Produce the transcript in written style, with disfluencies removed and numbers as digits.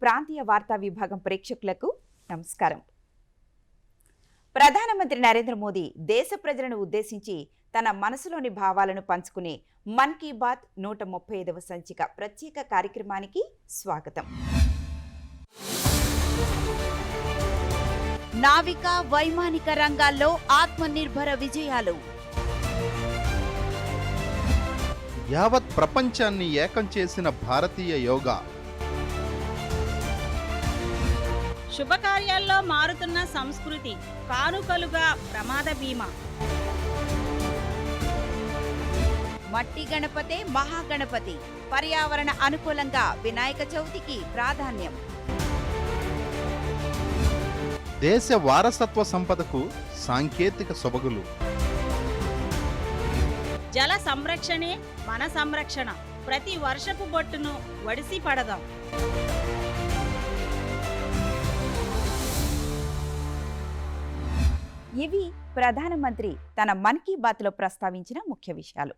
ప్రాంతీయ వార్తా విభాగం ప్రేక్షకులకు నమస్కారం. ప్రధానమంత్రి నరేంద్ర మోదీ దేశ ప్రజలను ఉద్దేశించి తన మనసులోని భావాలను పంచుకునే మన్ కీ బాత్ 135వ సంచిక ప్రత్యేక కార్యక్రమానికి స్వాగతం. నావిక వైమానిక రంగాల్లో ఆత్మనిర్భర విజయాలు. యావత్ ప్రపంచాన్ని ఏకం చేసిన భారతీయ యోగా. శుభకార్యాల్లో మారుతున్న సంస్కృతి, కానుకలుగా ప్రమాద బీమా. మట్టి గణపతే మహాగణపతి, పర్యావరణ అనుకూలంగా వినాయక చవితికి ప్రాధాన్యం. దేశ వారసత్వ సంపదకు సాంకేతిక సొబగులు. జల సంరక్షణే మన సంరక్షణ, ప్రతి వర్షపు బొట్టును వడిసి పడదాం. ఇవి ప్రధానమంత్రి తన మన్ కీ బాత్లో ప్రస్తావించిన ముఖ్య విషయాలు.